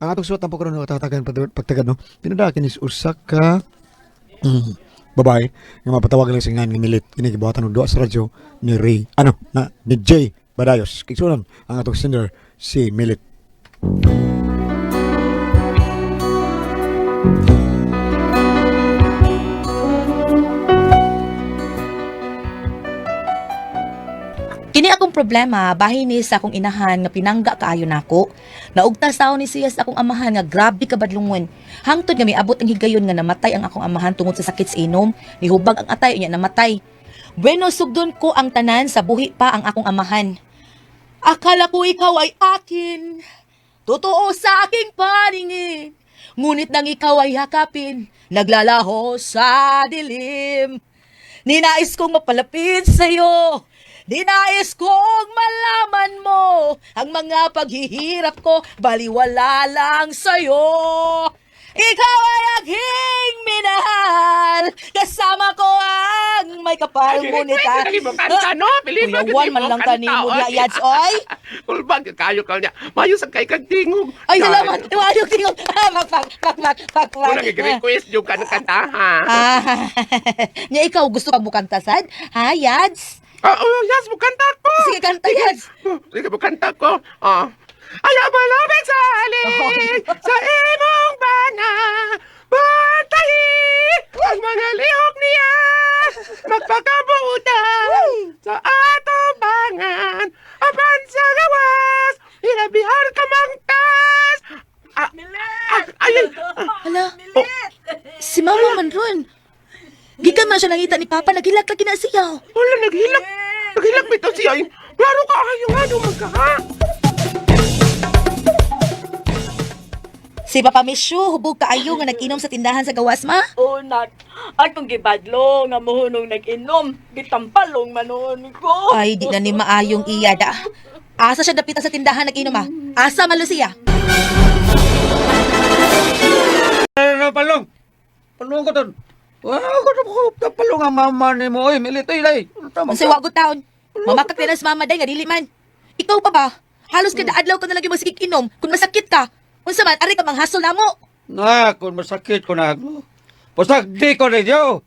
ang atong suot ang pagkaroon ng tatagan pagtagad no. Pinadakin is usa ka babae nga mapatawag lang sa nga milit kini gibuhatan og duha sa radyo ni Ray ni Jay Badayos. Kiksunan ang atong singer si Milit. Kini akong problema, bahin ni sa akong inahan nga pinangga kaayo nako. Naugtas taon ni siya sa akong amahan nga grabe ka badlungon. Hangtod nga miabot ang higayon nga namatay ang akong amahan tungod sa sakit sa inom, nihubag ang atay niya namatay. Bueno, sugdon ko ang tanan sa buhi pa ang akong amahan. Akala ko ikaw ay akin, totoo sa aking paningin. Ngunit nang ikaw ay hakapin, naglalaho sa dilim. Ninais kong mapalapit sa'yo. Dinais kong malaman mo ang mga paghihirap ko, baliwala lang sa'yo. Ikaw ay aking minahal, kasama ko ang may kapal ngunit Dali mo kanta, no? Believe Kuya mo, Juan, dali man mo lang kanta, kanimo oy. diya, yads, oy. Ulbag, kayo ka niya. Mayo sa kay kagtingog. Ay, salamat. Tumayog tingog. Wala nag-request yung kanta, ha? Nya ikaw gusto kang bukanta sad? Ha, yads? Yes, bukanta ko. Sige, kanta, yads. Sige, bukanta ko. Ayaw malapit sa alin, sa imong bana. Bantayi ang mga lihok niya. Magpakabuta sa atong bangan. Apan sa gawas, hinabihar ka mangtas. Hala, si Mama man ron. Gikan man siya nangita ni Papa, naghilak lagi na siya. Wala, naghilak. Naghilak bitaw siya. Klaro ka kayo nga, dumagka ha. Si Papa Mishu, hubog kaayo nga nag-inom sa tindahan sa gawas, ma? Nak, akong gibadlo nga mohunong nag-inom, gitampalong manon ko. Ay, di na ni maayong iya da. Asa siya dapita sa tindahan nag-inom, ma? Asa man siya? Palong! Palong ko ton! Palong ang mama ni mo, oy, militay lay! Ang siwagot taon. Mamakak na sa mama day nga dili man. Ikaw pa ba? Halos kada adlaw ka na lagi magsigig inom kung masakit ka. Unsa man ari ka manghasol namo? Na, kung masakit ko na ako. Basta di ko rin yo!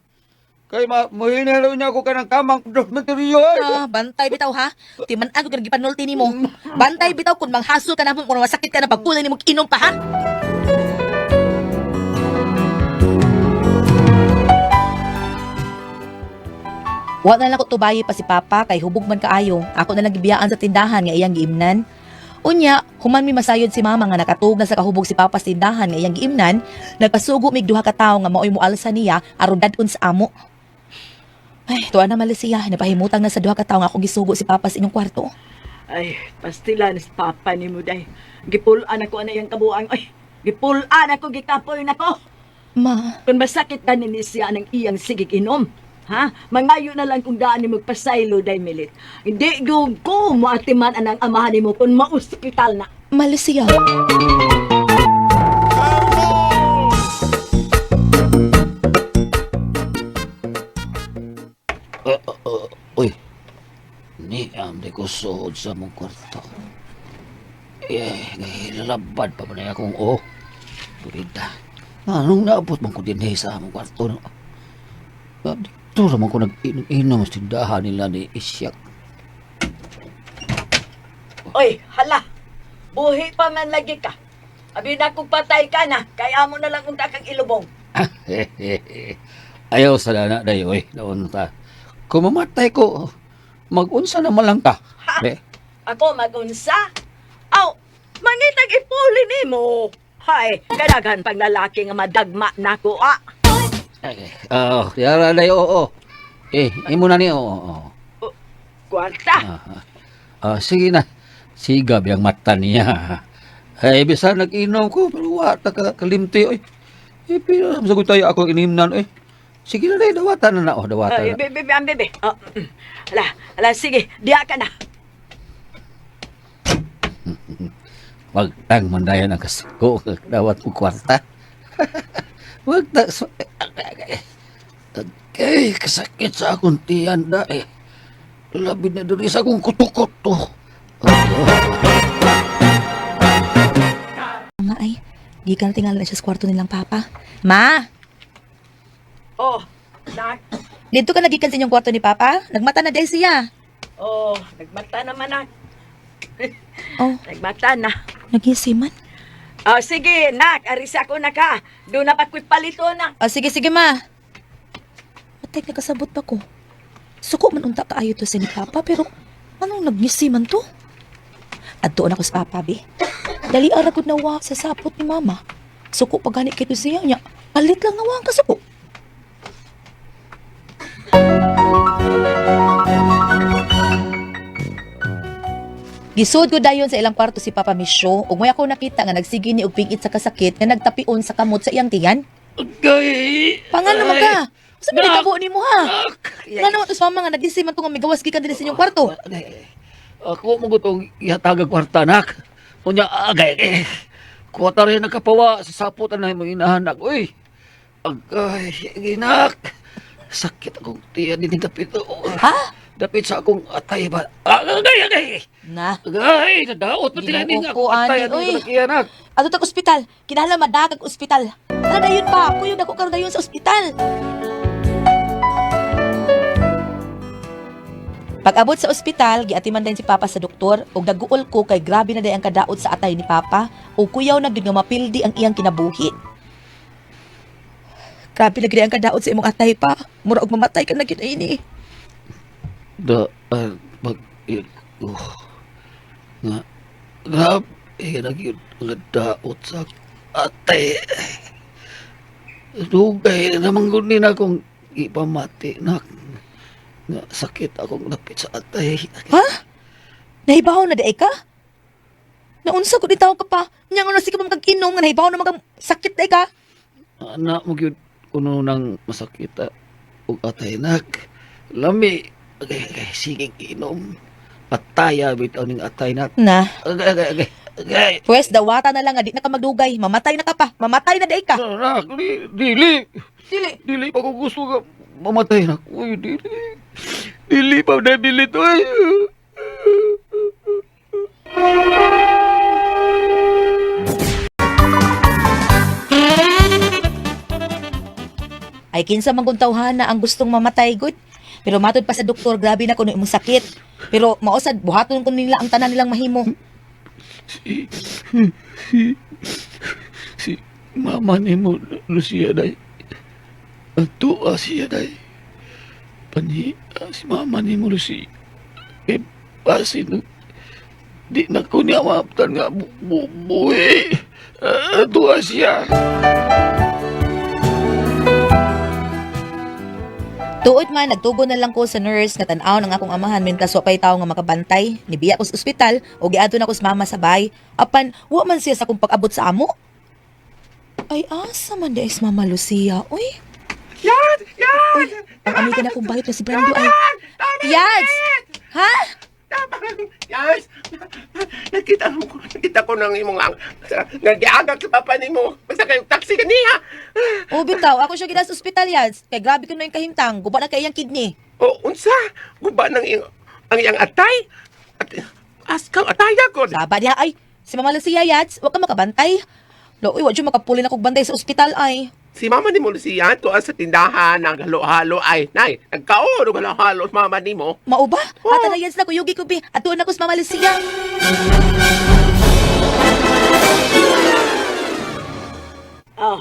Kay muhinalo niya ako ka ng kamang dokumentaryo ay! Bantay bitaw ha. Timan ako kung gipanulti nimo. Bantay bitaw kung manghasol ka namo kung masakit ka na pagpulan nimo inom pa ha. Wa na lang ko tubayi pa si Papa kay hubog man kaayo. Ako na lang gibiyaan sa tindahan nga iyang giimnan. Unya, human mi masayod si Mama nga nakatug na sa kahubog si Papa sa tindahan nga iyang giimnan, nagpasugo mig duha ka tawo nga maoy mualsa niya aron dadun sa amo. Ay, tuwa na Malaysia, napahimutang na sa duha ka tawo nga akong gisugo si Papa sa inyong kwarto. Ay, pastilan sa papa ni mo day. Gipulaan ako na yung kabuang. Ay, gipulaan ako, gikapoy na ko. Ma, Kung masakit ka ni siya ng iyang sigig inom. Ha? Mangayo na lang kung daan ni magpasaylo day milit. Hindi ko maatiman anang amahan ni mo kung mauspital na. Malaysia. Uy, ni di ko suod sa mong kwarto. Nahilabad pa man akong Burida. Anong naabot man ko din sa mong kwarto? Dito naman ko nag-inom sa tindahan nila ni Isyak. Oy, hala. Buhi pa man lagi ka. Abi na kung patay ka na, kaya mo na lang kung dakang ilubong. Ayaw sa dana day, oy. Daon ta. Kung mamatay ko, mag-unsa naman lang ka. Ha? Ako magunsa? Aw, mangitag ipuli ni mo. Hay, kadaghan pag lalaki nga madagma na ko, Yara day, oo. Imo na ni, oo. Kwarta. Sige na. Sigab yung mata niya. Ay, bisa nag-inom ko, pero wata ka kalimti, oy. Pinamasagot tayo ako inimnan, oy. Sige na, dawatan na na, dawatan na. Bebe. Hala, sige, diya ka na. Wagtang mandayan ang kasiko, dawat mo kwarta. Wagtang, kasakit sa akong tiyan na, Labi na doon isa kong kutukot to. ay. Gikan tingala na siya sa kwarto nilang papa. Ma! Oh, nak. Dito ka nagikan sa inyong kwarto ni papa? Nagmata na dahil siya. Oh, nagmata naman nak. Oh, Nagmata na. nagisiman. Oh, sige, nak. Aris ako na ka. Doon na pakoy palito, nak. Oh, sige, sige ma. Matay, nagkasabot pa ko. Suko man unta kaayo to sa ni papa, pero anong nagisiman to? At doon ako sa papa, be. Dali aragod na wa sa sapot ni mama. Suko pa gani kito siya niya. Palit lang na wa ang kasuko. Gisud ko dayon sa ilang kwarto si Papa Misyo, ug may ako nakita nga nagsigi ni og pingit sa kasakit nga nagtapion sa kamot sa iyang tiyan. Agay! Pangan naman ka. Sa Nak! pinitabo ni mo ha. Nga naman tos mama nga nagisiman to nga migawas gikan din sa inyong kwarto. Agay. Ako mo gutong ihatagag kwarta, nak. Kunya, agay. Kuwata rin nakapawa sa saputan na mong inahanak. Uy! Agay, ginak. Sakit akong tiyan din dapit. Ha? Dapit sa akong atay ba? Agay! Na. Agay! Nadaot pa tila ning akong Ginuukuan atay. ni, Ano uy. yung nakiyanak? Ato tag ospital. Kinahanglan madagag ospital. Tara dayon pa. Kuyo dako karon dayon sa ospital. Pag-abot sa ospital, giatiman din si Papa sa doktor ug naguol ko kay grabe na day ang kadaot sa atay ni Papa ug kuyaw na gyud nga mapildi ang iyang kinabuhi. Grabe na gyud ang kadaot sa imong atay pa. Mura og mamatay ka na gyud ini. Nga, grabe, nagyod nga daot sa atay. Dugay naman gunin akong ipamati, nak. Nga, sakit akong napit sa atay. Ha? Nahibaw na day ka? Naunsa ko ditaw ka pa. Nya nga si ka magkag-inom nga nahibaw na sakit day ka. Anak mo yun, kuno nang masakit og atay, nak. Lami, agay, sige inom. Ataya, bitaw ning atay, nak. Na, Agay. pwes dawata na lang nga di na ka magdugay. Mamatay na ka pa. Mamatay na day ka. Nak, dili. Dili. Dili pa ko gusto nga mamatay na. Uy, dili. Dili pa na bilit. Uy. Ay kinsa man kung tawhana ang gustong mamatay gud. Pero matod pa sa doktor, grabe na kuno imong sakit. Pero mausad buhaton ko nila ang tanan nilang mahimo. Si mama ni mo, Lucia, day. Ang tuwa siya, day. Si mama ni mo, Lucia. Eh, pasin, di na ko niya maaptan nga buhay. Tuwa siya. Tuod man, nagtugon na lang ko sa nurse nga tan-aw ng akong amahan mintas wa pay tawo nga makabantay. Nibiya ko sa ospital o giadto na ko sa mama sa bay. Apan, wa man siya sa akong pag-abot sa amo. Ay, asa man di is Mama Lucia, uy. Yan! Uy, ang amiga na akong bayot na si Brando ay... Yads! Ha? Yes! Nakita ko ng imong nag-iagak sa papa ni mo. Basta kayong taxi kaniha. O bitaw, ako siya gina sa ospital, Yads. Kay grabe ko na yung kahimtang. Guba na kay iyang kidney. O, unsa? Guba ng ang iyang atay? At, askaw, ataya ko. Saba diha ay. Si Mama Lucia, Yads, huwag ka makabantay. Uy, wag siya makapuli na kong bantay sa ospital ay. Si mama ni mo Lucia, tuan sa tindahan, naghalo-halo ay. Nay, nagkaon, naghalo-halo sa mama ni mo. Mauba? Oh. Ata na Yads na kuyugi ko bi. At doon ako sa Mama Lucia. Oh,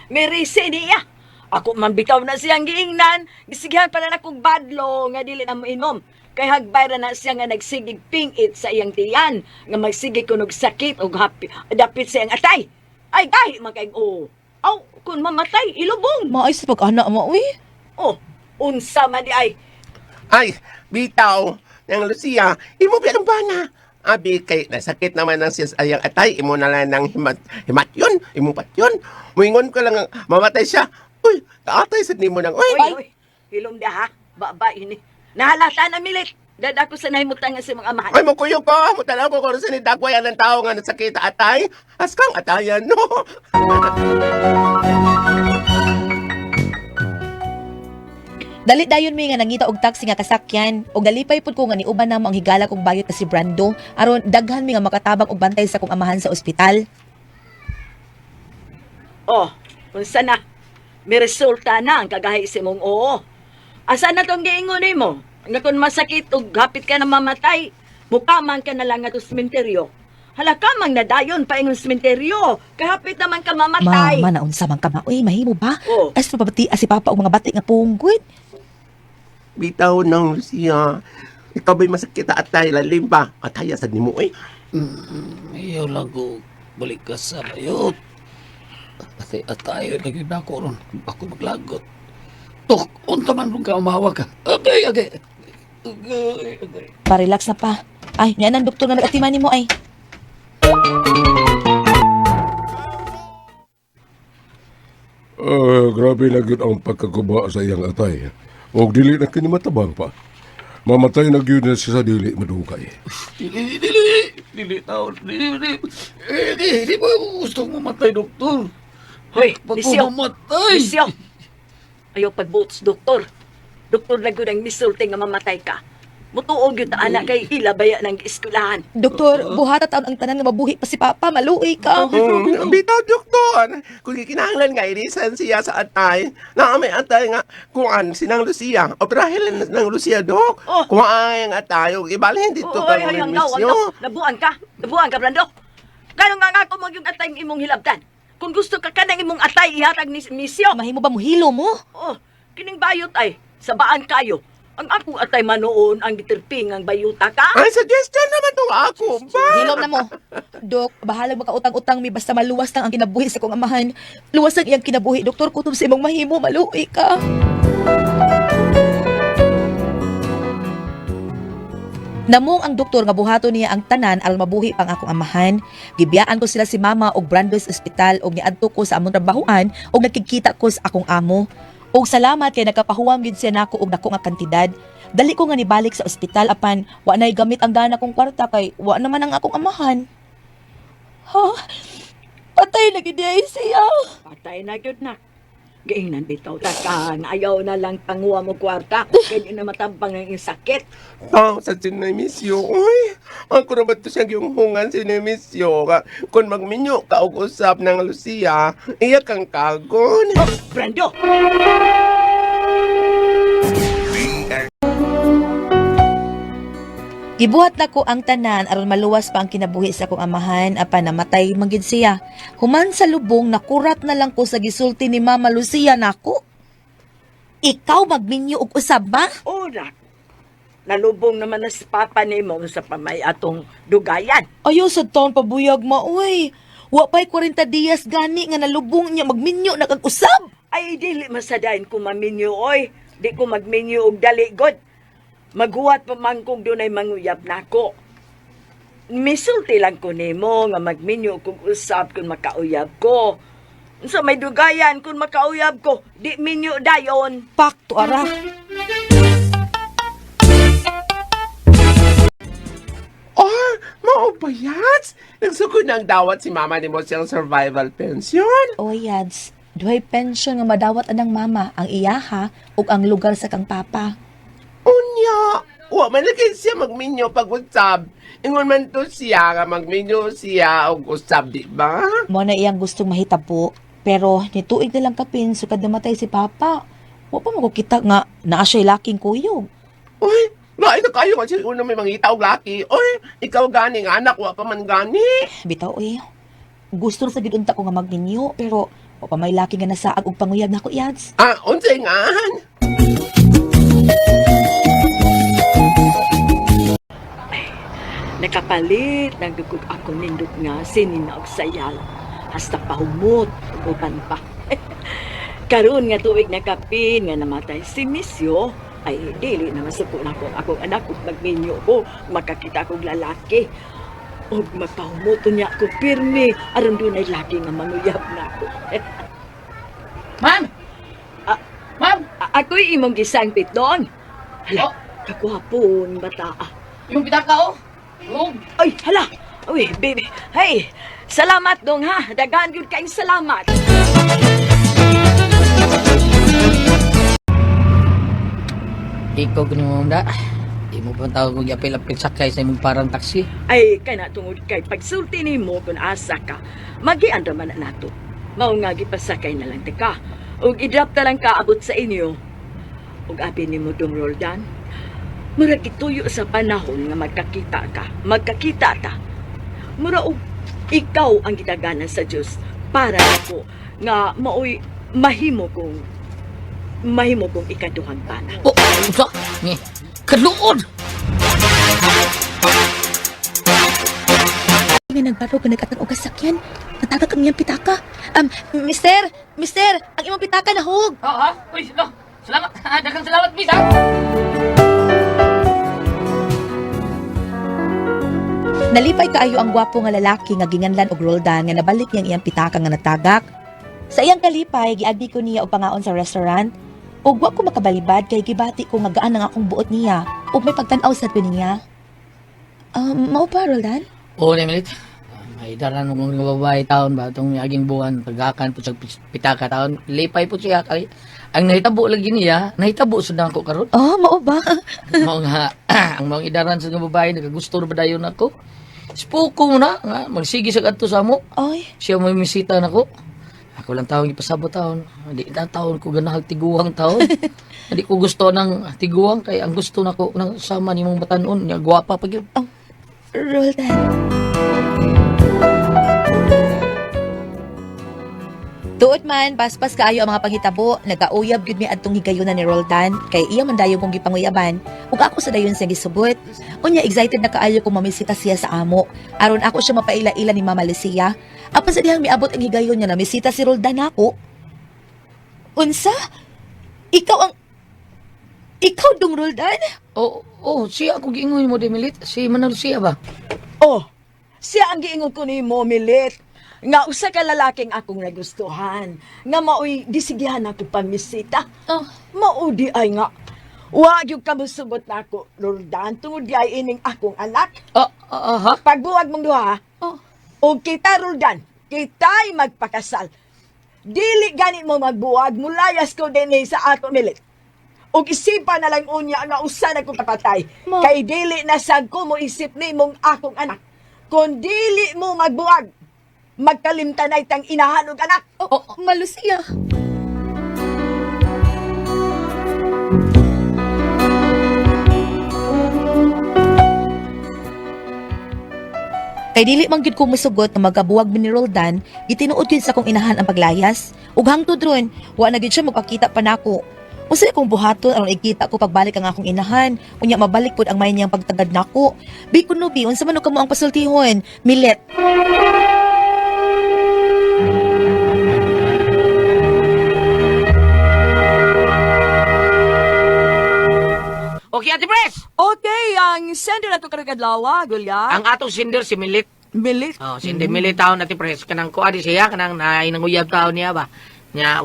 may reason niya. Ako man bitaw na siyang giingnan. Gisigihan pa na akong badlo nga dili na mo inom. Kay hagbay ra na siya nga nagsigig pingit sa iyang tiyan. Nga magsigig kunog sakit o dapit sa iyang atay. Ay, gahi man kay Aw, kung mamatay, ilubong. Maayos sa pag-anak mo, uy. Oh, unsa man di ay. Ay, bitaw, ng Lucia, imo ba ba na? Abi, kay nasakit naman ng siyas ayang atay, imo na lang ng himat yun, imo pat yun. Muingon ko lang, mamatay siya. Uy, kaatay sa nimo ng, uy, Oy, hilom da ha. Baba ini. Nahalata na milit. Dada ko sa nahimutan nga sa mga amahan. ay, mukuyo ko, mutalaw ko kung saan idagwayan ng tao nga nasakit atay. Askang atayan, no? Dali dayon mi nga nangita og taxi nga kasakyan og dalipay pud ko nga niuban namo ang higala kong bayot na si Brando aron daghan mi nga makatabang og bantay sa kong amahan sa ospital. Oh, unsa na? May resulta na ang kagahi si mong oo. Asa na tong giingon nimo? Nga kung masakit o hapit ka na mamatay, mukaman ka na lang nga to sementeryo. Hala ka mang nadayon pa ingon sementeryo. Kahapit naman ka mamatay. Mama, naunsa man ka maoy, mahimo ba? Oh. As pabati si Papa og mga bati nga punggod. Bitaw ng Lucia. Ikaw ba'y masakit at tayo lalim pa? At hayasad ni mo eh. Ayaw lang ko balik ka sa bayot. Atay, lagi na ako ron. Ako maglagot. Tok, unta man ron ka umawa ka. Okay. Pa-relax na pa. Ay, yan ang doktor nga nag-atiman nimo ay. Grabe na gyud ang pagkaguba sa iyang atay. Og dili na kini matabang pa. Mamatay na gyud na siya sa dili madugay. Dili tao. Di ba ako gusto mamatay, doktor? Hoy, Ba't Lisyo. ko mamatay? Lisyo. Ayaw pagbutos, doktor. Doktor na gud ang misulti nga mamatay ka. Mutuog yun ta anak kay ilabaya ng eskwelahan. Doktor, buhata taon ang tanan nga mabuhi pa si Papa, maluoy ka. Bitaw, doktor. Kung kinahanglan nga ilisan siya sa atay, na may atay nga kuan sinang Lucia. Operahin ng Lucia, dok. Oh. Kuan ang atay. Ibalhin dito Oo, ka ay, ng ang misyo. Nabuang ka. Nabuang ka, Brando. Ganun nga ako mo yung atay ng imong hilabdan. Kung gusto ka kanang imong atay, ihatag ni misyo. Mahimo ba muhilo mo? Oh, kining bayot ay, sabaan kayo. Ang ako atay manoon ang gitirping ang bayuta ka. Ay, suggestion naman to ako ba? Hilom na mo. Dok, bahalag makautang-utang mi basta maluwas lang ang kinabuhi sa kong amahan. Luwas ang iyang kinabuhi, Doktor, kutob sa imong mahimo, maluoy ka. Namong ang doktor nga buhaton niya ang tanan aron mabuhi pang akong amahan. Gibiyaan ko sila si Mama og Brando's Ospital og niadto ko sa among trabahoan og nakikita ko sa akong amo. Og salamat kay nagkapahuwam gid siya nako og dako nga kantidad. Dali ko nga nibalik sa ospital apan wa nay gamit ang gana kong kwarta kay wa naman ang akong amahan. Ha? Patay na gid siya. Patay na gyud na. Giingnan bitaw ta ka, nga ayaw na lang panguha mo kwarta. Kaya na matampang ang iyong sakit. Tao sa sinemisyo. Uy, ako na ba ito siyang yung hungan sinemisyo? Kung magminyo ka og usap ng Lucia, iya kang kagon. Oh, Brando! Gibuhat nako ang tanan aron maluwas pa ang kinabuhi sa akong amahan apan namatay man gid siya. Human sa lubong nakurat na lang ko sa gisulti ni Mama Lucia nako. Ikaw magminyo og usab ba? Ora. Nalubong naman na si Papa ni mo sa pamay atong dugayan. Ayaw sa taon pabuyag maoy. Wa pa'y 40 diyas gani nga nalubong niya magminyo na kag usab. Ay, dili masadayin ko maminyo, oy. Di ko magminyo og dali, God. Maghuwat pa man kung doon ay manguyab na ako. Misulti lang ko nimo nga magminyo kung usab kung makauyab ko. So may dugayan kung makauyab ko, di minyo dayon. Pakto ara. Oh, maubayats! Nagsugod ng dawat si mama ni mo siyang survival pension. O yads, duhay pension nga madawat anang mama ang iyaha ug ang lugar sa kang papa. Unya! Wa man lagi siya magminyo pag-usab. Ingon man to siya nga magminyo siya og usab, di ba? Mo na iyang gustong mahitabo, pero nituig na lang kapin sukad namatay si papa. Wa pa makukita nga naa siya'y laking kuyog. Uy, lain na kayo kasi una may mangita og laki. Uy, ikaw gani nga anak, wa pa man gani. Bitaw gusto sa gid unta ko nga magninyo, pero wa pa may laki nga nasaag og panguyab nako yads. Ah, unsay ngan? Nakapalit, nagdugog ako nindot nga sinina og sayal. Hasta pahumot, uban pa. Karon nga tuig na kapin nga namatay si Misyo, ay dili na masuko na ko akong anak ug magminyo ko, makakita kong lalaki. Og magpahumot niya ako pirmi, aron doon ay laki nga manguyab na ako. Ma'am! Ah, Ma'am! Ako'y imong gisangpit doon. Hala, Oh. kakwapon bata. Yung pitaka, oh! Yung! Ay, hala! Uy, baby. Hey, salamat dong ha. Dagan yun kayong salamat. Ikaw ganun mo da. Di mo pa tawag kong yapil-apil sakay sa imong parang taksi. Ay, kay na tungod kay pagsulti ni mo kung asa ka, magian raman na nato. Mao nga gipasakay na lang tika. Ug i-drop na lang kaabot sa inyo. Ug abi nimo Dong Roldan, murag ituyo sa panahon nga magkakita ta. Mura og ikaw ang gitaganan sa Dios para ako nga maoy mahimo kong ikaduhang bana. Oh, usa. Ni, kaluod. Nga nagbaro ka nagkatang og kasakyan. Natagak ang iyang pitaka. Mister, ang imong pitaka nahog. Ha? Uy, no. Salamat. Daghang salamat, Miss. Ha? Nalipay kaayo ang gwapo nga lalaki nga ginganlan og Roldan nga nabalik niyang iyang pitaka nga natagak. Sa iyang kalipay, giagi ko niya og pangaon sa restaurant. Ug wa ko makabalibad kay gibati ko nga gaan ang akong buot niya ug may pagtan-aw sad ko niya. Mao pa Roldan? Oo, Nemilit. May daran mong mga babae taon ba itong aging buwan, pagakan po sa pitaka taon. Lipay po siya. Kay, ang nahitabo lagi niya, nahitabo sa ko karon. Oh, mao ba? Mao nga, ang mga idaran sa mga babae, nagagusto na ba dayon ako? Spoko mo na, nga, magsige sa kadto sa mo. Ay, Siya may misita na ko. Ako lang taon, ipasabot taon. Hindi na taon ko ganahag tiguang taon. Hindi ko gusto ng tiguang, kaya ang gusto na ko ng sama ni mong batanon, niya gwapa pa yun. Roldan. Tuod man, paspas kaayo ang mga panghitabo, nagauyab gyud mi adtong higayunan ni Roldan, kay iya man dayon kong gipanguyaban, ug ako sa dayon siyang gisubot. Unya excited na kaayo kung mamisita siya sa amo, aron ako siya mapaila-ila ni Mama Lucia. Apan sa dihang miabot ang higayon niya na misita si Roldan ako. Unsa? Ikaw Dong Roldan? Siya ako giingon mo, Demilit. Si Manalo siya ba? Oh, siya ang giingon ko ni mo, Milit. Nga usa ka lalaking akong nagustuhan. Nga maoy gisigihan ako pamisita. Maudi ay nga. Wag yung kamusubot na ako, Roldan. Tungod di ay ining akong anak. Ha? Pagbuwag mong duha, o kita, Roldan, kita'y magpakasal. Dili ganit mo magbuwag, mulayas ko din sa ato, Milit. O isipan na lang unya nga usa na kong kapatay. Kay dili na sad ko mo isip ni mong akong anak. Kung dili mo magbuwag, magkalimtanay tang inahan og anak. Malusia. Kay dili man gyud ko musugot na magabuwag mi ni Roldan, gitinuod gyud sa akong inahan ang paglayas. Ug hangtod ron, wa na gyud siya magpakita pa nako. Usa akong buhaton aron ikita ko pagbalik ang akong inahan. Unya mabalik pud ang may niyang pagtagad nako. Bi kuno bi unsa man kamo ang pasultihon? Milet. Okay, Ate Pres! Okay, ang sender na ito karagadawa, Gulya. Ang atong sinder si Milit. Milit. Sinder Milit taon, Ate Pres. Kanang kuadi siya, kanang nainanguyab taon niya ba? Nya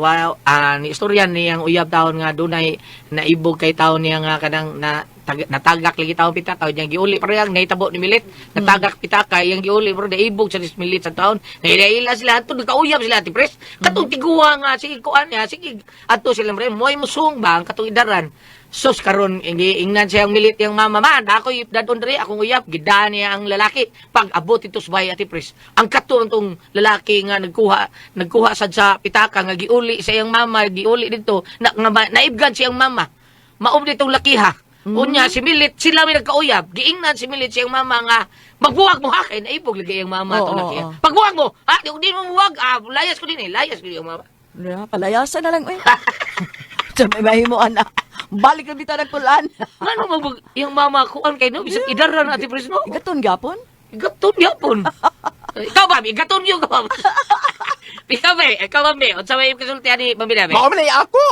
ni istoryan niyang uyab taon nga dunay naibog kay taon niya nga kanang natagak lagi taon pita taon niya giuli pero yang nahitabo ni Milit natagak pita kay yang giuli pero naibog sa Milit sa taon naila sila ato nagkauyab sila Ate Pres katong tiguwa nga sige kuan niya sige ato sila pre moy musung ba ang katong idaran sos karon ingnan siya ang Milit yung mama man ako dadon diri akong uyab gidaan niya ang lalaki pag abot ito subay Ate Pres ang katon tong lalaki nga nagkuha sad sa pitaka nga giuli sa iyang mama giuli dito naibgan siyang mama maob ditong lakiha unya si Milit sila may nagkauyab giingnan si Milit siyang mama nga magbuwag mo ha kay naibog lagi ang mama tong lakiha pagbuwag mo ha di mo buwag layas ko din layas ko yung mama Palayasan na lang, eh. May mahimo, anak. Balik na dito nagpulaan. Ano mo yung mama ko an kay no bisag idara na Ate Pres no? Igaton gapon? Igaton yapon. Ikaw ba igaton yo ka ba? Ikaw ba me? Unsa may kasultian ni Bambina be? Mao man ako.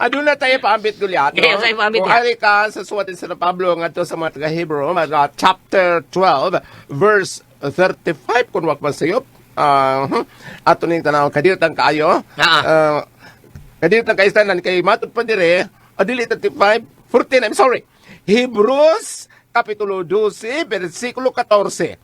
Aduna tayo paambit Goliath. Okay, tayo paambit, Kung ya. ari ka sa suwat sa Pablo nga to sa mga taga Hebrew, chapter 12 verse 35 kun wa man sayop. Ato ning tanaw kadirtang kaayo. Kadirtang kaistanan kay matud pa dire, adili 35 14 I'm sorry. Hebrews kapitulo 12 bersikulo 14.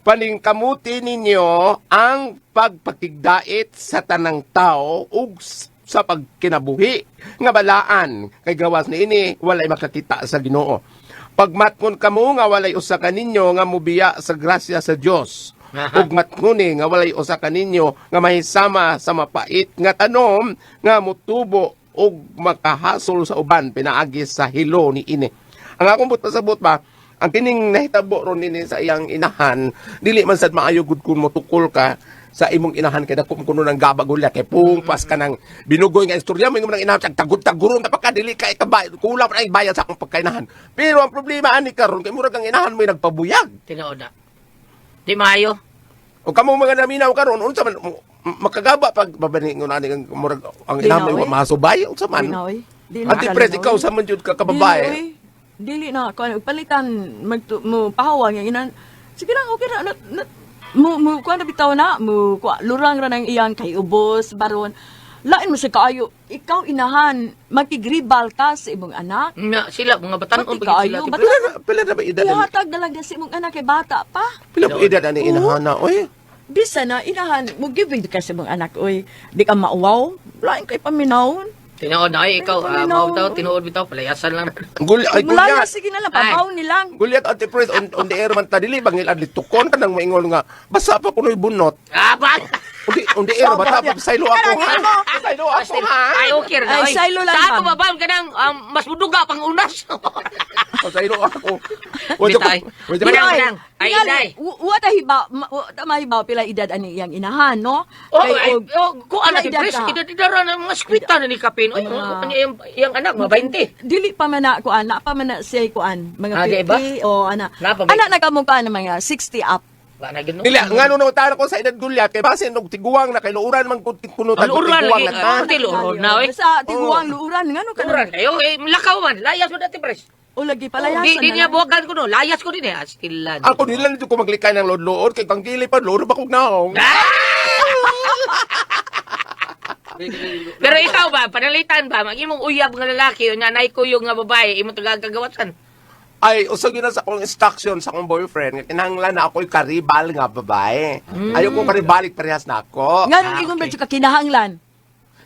Paningkamuti ninyo ang pagpakigdait sa tanang tao ug sa pagkinabuhi nga balaan kay gawas ni ini walay makakita sa Ginoo. Pagmatmon kamo nga walay usa ka ninyo nga mubiya sa grasya sa Dios. ug matnguni nga walay usa ka ninyo nga mahisama sa mapait nga tanom nga mutubo ug makahasol sa uban pinaagi sa hilo ni ini. Ang akong pasabot ba, ang kining nahitabo ron nini sa iyang inahan, dili man sad maayo gud kun motukol ka sa imong inahan kay dako kuno ng gabagulya kay pungpas ka ng binugoy nga istorya mo imong inahan kag tagud-taguron ka pa ka dili ka ikabay kulang pa ang bayad sa akong pagkainahan. Pero ang problema ani karon kay murag ang inahan mo nagpabuyag. Tinuod na. Di maayo. O kamo mga naminaw karon unsa man makagaba pag babaningon ani ang murag ang inahan mo masubay unsa man. Dinoy. Ati pres ikaw sa man jud ka kababae. Dili na ko palitan mo pahawa nga inan. Sige lang okay na mo kuan na bitaw na mo lurang ra nang iyang kay ubos baron. Lain mo sa kaayo. Ikaw inahan makigribal ka sa imong anak. Na sila mga batanon Pati pag kayo, sila. Pila na ba edad? Ihatag na lang na sa imong anak kay bata pa. Pila ba edad ani inahan na oy? Bisa na inahan mo giving ka sa imong anak oy. Di ka mauwaw. Lain kay paminawon. Tinuod na ay ikaw Ay, mao no. daw tinuod bitaw palayasan lang. Ay Mulaya gulyat. sige na lang pabaw nilang. Gulyat ati pres on the air man ta dili bang ilan litukon ka nang maingol nga basa pa kunoy bunot. Aba. On the air bata pa saylo ako ha. Saylo ako ha. Ay okay ra. Ay, silo lang, Sa ato ma'am. babam kanang mas muduga pang unas. Saylo ako. Bitay. Wala Ginang- ko. Ay, Inday. Wata hiba, mahibaw pila edad ani iyang inahan, no? Oh, Kay, ay, og- ko ana pila di pres ka? idadara ng mga skwita na ni kapin. Oy, yung anak mo 20. Dili pa man na kuan, na pa man na siya kuan, mga Ah, di ba? 50 o ana. Na pa ba? Ana nakamukha ng mga 60 up. Ba na gino. Dili nga no tara ko sa edad gulyat kay basin og tiguang na kay luuran man kuno ta Luuran tiguang lagi. na ta. Ti luuran na oy. Sa tiguang luuran ngano ka Luuran na? kayo lakaw man. Layas mo dati pres. O lagi palayasan. Di niya buwakan ko no. Layas ko din eh. Stilan. Ako nila nito ko maglikay ng lood-lood kay pangkili pa lood ba kog naong. Pero ikaw ba, panalitan ba, mag-imong uyab nga lalaki, o nanay ko yung nga babae, imong tagagagawasan. Ay, usag yun na sa akong instruction sa akong boyfriend, nga kinahanglan na ako'y karibal nga babae. Ayaw kong karibalik parehas na ako. Ngano ingon ba ka kinahanglan?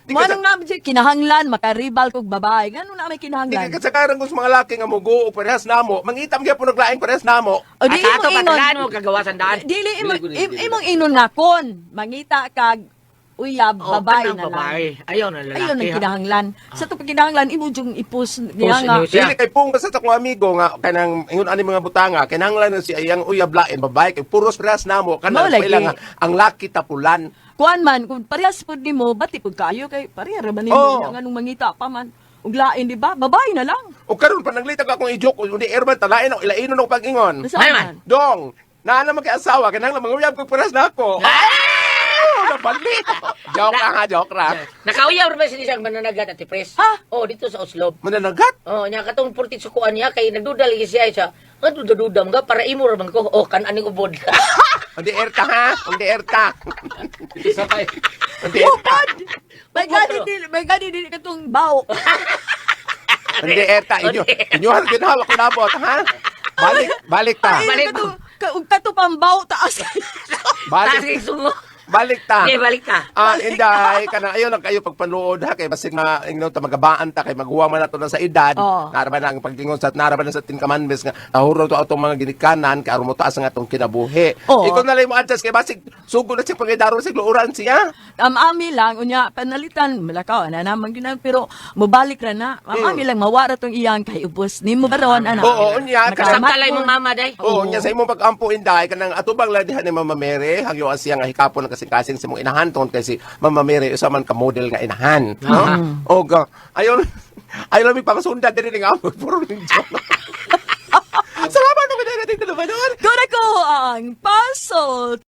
Di Mo ka anong namin siya kinahanglan makaribal kog babae. Ngano na may Di kinahanglan? ka sa karang gusto mga laki nga mugo o parehas na mo, mangitam kaya po naglaing parehas na mo. O di At ato imong patagaan ingon. mo kagawasan daan. Dili imong inon nga kon. Mangita kag uyab O, babae kanang na lang. babae. Ayaw na lalaki. Ayun ang ha? kinahanglan. Sa to kinahanglan imo jung ipus niya Pus nga. niyo siya. Dili kay pong basta sa akong amigo nga kanang ingon ani mga butanga, kinahanglan na siya iyang uyab lain babae kay puros parehas na mo kanang Mao lagi. nga ang laki tapulan. Kuan man kung parehas pud nimo bati pud kaayo kay pareha ra man nimo Oo. nga nganong mangita pa man. Ug lain di ba? Babae na lang. O karon pa naglitag akong i-joke undi airman talain ako ilainon ako pag-ingon. Basta Ay, man. Dong, naana man kay asawa kinahanglan manguyab kog parehas na ako. Nabalit. Joke lang ha, joke lang. Nakauyaw rin ba siya siyang mananagat at pres? Ha? Oh, dito sa Oslo. Mananagat? Oh, nya katong purtit sukuan niya kay nagduda lagi siya sa. Ano duda-dudam ka para imo ra man ko. Oh, kan aning ubod. Undi erta ha, undi erta. Sabay. Undi erta. Upad! May gani dili katong bawo. Undi erta. Inyo har ginawa ko nabot ha. Balik ta. Balik. Ug kato pang bawo taas. Balik. Tasig sungo. Balik ta. Okay, balik ta. Inday, kanang ayo lang kayo pagpanuod ha kay basig ingno ta magabaan ta kay maghuwang man nato na sa edad. Oo. Naraman ang pagtingon sa naraman na sa Ten Commandments nga tahuro to atong mga ginikanan kay aron mo taas ang atong kinabuhi. Oo. Ikaw na lang mo adjust kay basig sugod na siya pangidaro sig luuran siya. Ami lang unya panalitan malakaw na naman ginan pero mobalik ra na. Ami lang mawara tong iyang kay ubos nimo baron ana. Oo, unya Samtalay mo mama day. Oo, nya sa imong pag-ampo inday kanang atubang ladihan ni Mama Mary, hangyo siya nga hikapon ng kasing-kasing sa imong inahan ton kay si Mama Mary usa man ka model nga inahan, no? O ayon ayon mi pangasundan diri nga ampo puro ning joke. Salamat mo natin dalawa doon. Kuna ko ang puzzle